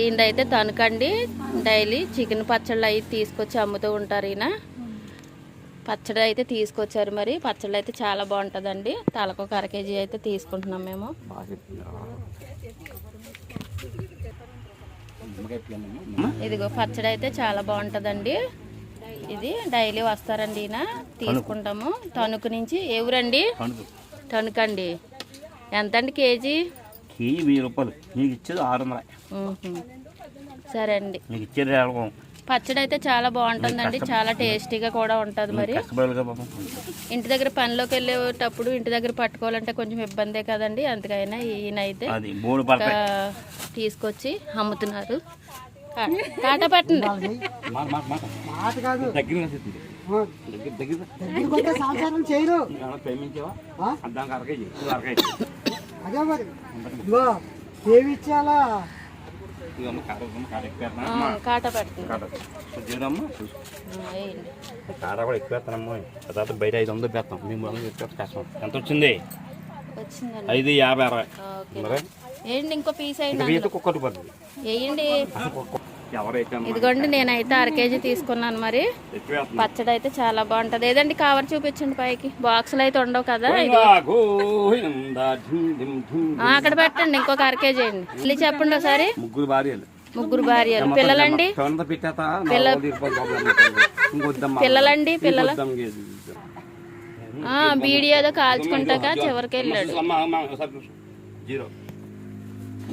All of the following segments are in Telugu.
ఈయనదైతే తణుకండి. డైలీ చికెన్ పచ్చళ్ళు అవి తీసుకొచ్చి అమ్ముతూ ఉంటారు. ఈయన పచ్చడి అయితే తీసుకొచ్చారు. మరి పచ్చడి అయితే చాలా బాగుంటుందండి. తలకు ఒక 1 kg అయితే తీసుకుంటున్నాం మేము. ఇదిగో పచ్చడి అయితే చాలా బాగుంటుందండి. ఇది డైలీ వస్తారండి ఈయన, తీసుకుంటాము. తణుకు నుంచి. ఏ ఊరండి? తణుకండి. ఎంతండి కేజీ? కేజీ 1000 రూపాయలు. మీకు ఇచ్చేది 600. సరే అండి. మీకు ఇచ్చేది పచ్చడి అయితే చాలా బాగుంటుందండి. చాలా టేస్టీగా కూడా ఉంటుంది. మరి ఇంటి దగ్గర పనిలోకి వెళ్ళేటప్పుడు ఇంటి దగ్గర పట్టుకోవాలంటే కొంచెం ఇబ్బందే కదండి. అందుకైనా ఈయన అయితే తీసుకొచ్చి అమ్ముతున్నారు. కాట పట్టండి. కాట పడుతుంది. కాట కూడా ఎక్కువ వేస్తానమ్మా. తర్వాత బయట 500 పెడతాం. మేము కష్టం. ఎంత వచ్చింది? 550 60. ఏంటి ఇంకో పీస్ అయింది వేయండి. ఇదిగోండి నేనైతే 1 kg తీసుకున్నాను. మరి పచ్చడి అయితే చాలా బాగుంటది. ఏదండి కవర్ చూపించండి పైకి. బాక్సులు అయితే ఉండవు కదా. అక్కడ పెట్టండి. ఇంకొక 1 kg అండి. మళ్ళీ చెప్పండి ఒకసారి. ముగ్గురు భార్యలు. పిల్లలండి? పిల్లలండి? పిల్లలు బీడీ ఏదో కాల్చుకుంటాక చివరికి వెళ్ళాడు.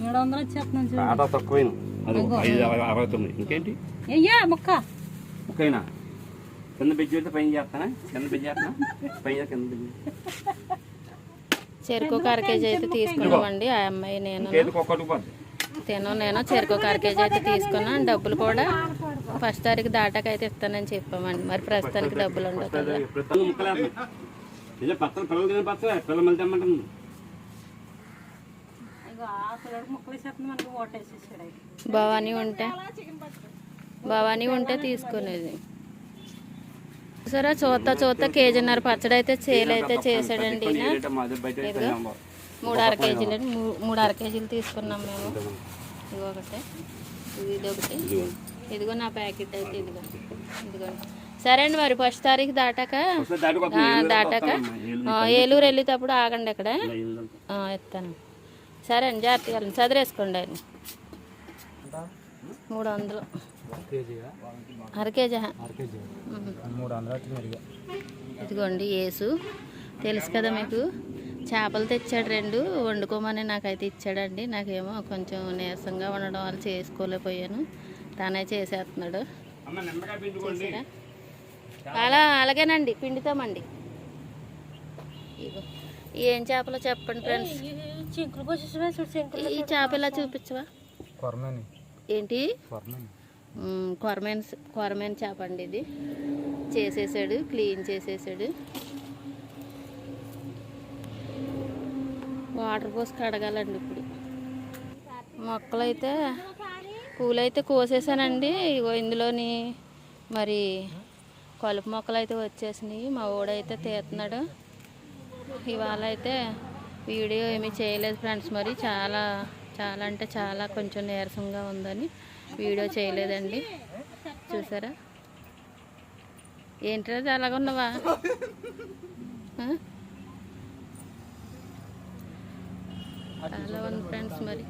700 తక్కువ. ఇంకేంటి ముక్కైనా కింద బెజ్జి అయితే పైన చేస్తానా? కింద బెజ్జి చేస్తానా? పైన కింద బెజ్జి. చెరుకు 1 kg అయితే తీసుకున్నామండి. ఆ అమ్మాయి నేను చెరుకు 1 kg అయితే తీసుకున్నాను. డబ్బులు కూడా 1వ తారీఖు దాటాక అయితే ఇస్తానని చెప్పామండి. మరి ప్రస్తుతానికి డబ్బులు ఉండవు కదా. భవానీ ఉంటే తీసుకునేది. సరే చూత కేజీన్నర పచ్చడి అయితే సేల్ అయితే చేసాడండి. 3 1/2 kg తీసుకున్నాం మేము. ఇదొకటి, ఇదొకటి. ఇదిగో నా ప్యాకెట్ అయితే ఇదిగోండి. సరే అండి. మరి 1వ తారీఖు దాటాక ఏలూరు వెళ్ళేటప్పుడు ఆగండి. అక్కడ ఇస్తాను. సరే అండి. జాగ్రత్తగా వెళ్ళండి. చదివేసుకోండి ఆయన. 300 1/2 kg. ఇదిగోండి యేసు. తెలుసు కదా మీకు. చేపలు తెచ్చాడు 2 వండుకోమని నాకైతే ఇచ్చాడండి. నాకేమో కొంచెం నీరసంగా ఉండడం వల్ల చేసుకోలేకపోయాను. తనే చేసేస్తున్నాడు. అలాగేనండి. పిండితామండి. ఏం చేపలో చెప్పండి ఫ్రెండ్స్. ఈ చేప ఇలా చూపించవా? ఏంటి? కొరమేన్ చేప అండి. ఇది చేసేసాడు, క్లీన్ చేసేసాడు. వాటర్ పోసి కడగాలండి. ఇప్పుడు మొక్కలైతే పూలైతే కోసేసానండి. ఇందులోని మరి కలుపు మొక్కలు అయితే వచ్చేసినాయి. మా ఊడైతే తీస్తున్నాడు. ఇవాళ అయితే వీడియో ఏమీ చేయలేదు ఫ్రెండ్స్. మరి చాలా అంటే చాలా కొంచెం నీరసంగా ఉందని వీడియో చేయలేదండి. చూసారా? ఏంటి అలాగున్నావా? చాలా ఉంది ఫ్రెండ్స్. మరి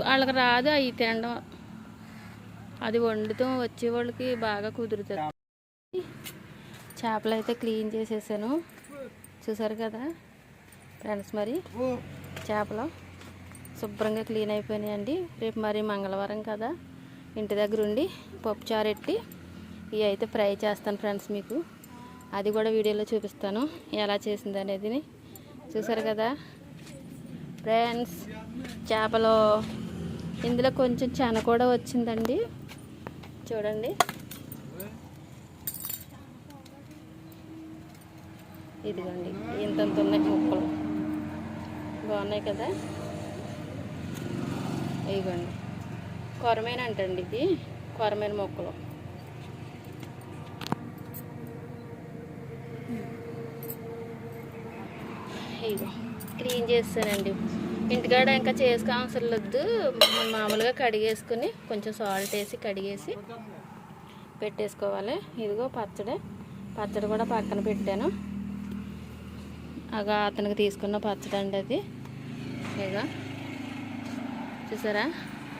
వాళ్ళకి రాదు అవి తినడం. అది వండుతాం వచ్చేవాళ్ళకి బాగా కుదురుతుంది. చేపలు అయితే క్లీన్ చేసేసాను. చూసారు కదా ఫ్రెండ్స్. మరి చేపలు శుభ్రంగా క్లీన్ అయిపోయినాయండి. రేపు మరి మంగళవారం కదా, ఇంటి దగ్గర ఉండి పప్పుచారు ఎట్టి ఇవి అయితే ఫ్రై చేస్తాను ఫ్రెండ్స్. మీకు అది కూడా వీడియోలో చూపిస్తాను ఎలా చేసింది అనేది. చూసారు కదా ఫ్రెండ్స్. చేపలు ఇందులో కొంచెం చెన కూడా వచ్చిందండి. చూడండి. ఇదిగోండి ఇంత ఉన్నాయి ముక్కలు. బాగున్నాయి కదా. ఇదిగోండి కొరమేన అంటండి. ఇది కొరమేన మొక్కలు. ఇదిగో క్లీన్ చేస్తానండి. ఇంటికాడ ఇంకా చేసుకో అవసరం లేదు, మామూలుగా కడిగేసుకుని కొంచెం సాల్ట్ వేసి కడిగేసి పెట్టేసుకోవాలి. ఇదిగో పచ్చడి కూడా పక్కన పెట్టాను. అగా అతనికి తీసుకున్న పచ్చడి అండి అది. ఇక చూసారా,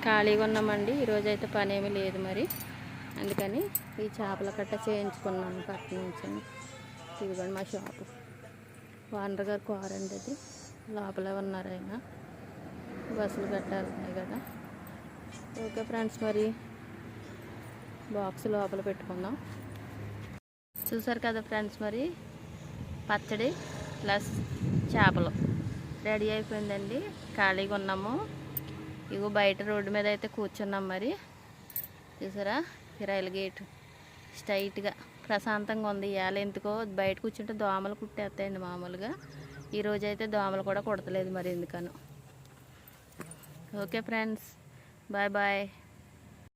ఖాళీగా ఉన్నామండి. ఈరోజు అయితే పని ఏమీ లేదు మరి, అందుకని ఈ చేపల కట్ట చేయించుకున్నాను పక్క నుంచి. ఇదిగోండి మా షాపు, ఓనర్ గారు కారండి అది. లోపలే ఉన్నారు ఆయన, బస్సులు కట్టాలి కదా. ఓకే ఫ్రెండ్స్, మరి బాక్స్ లోపల పెట్టుకుందాం. చూసారు కదా ఫ్రెండ్స్, మరి పచ్చడి ప్లస్ చేపలు రెడీ అయిపోయిందండి. ఖాళీగా ఉన్నాము. ఇగో బయట రోడ్డు మీద అయితే కూర్చున్నాం. మరి చూసారా, ఈ రైలు గేటు స్ట్రైట్గా ప్రశాంతంగా ఉంది. ఇవాళ ఎందుకో బయట కూర్చుంటే దోమలు కుట్టేస్తాయండి మామూలుగా. ఈరోజు అయితే దోమలు కూడా కుడతలేదు మరి ఎందుకనో. Okay friends, bye bye.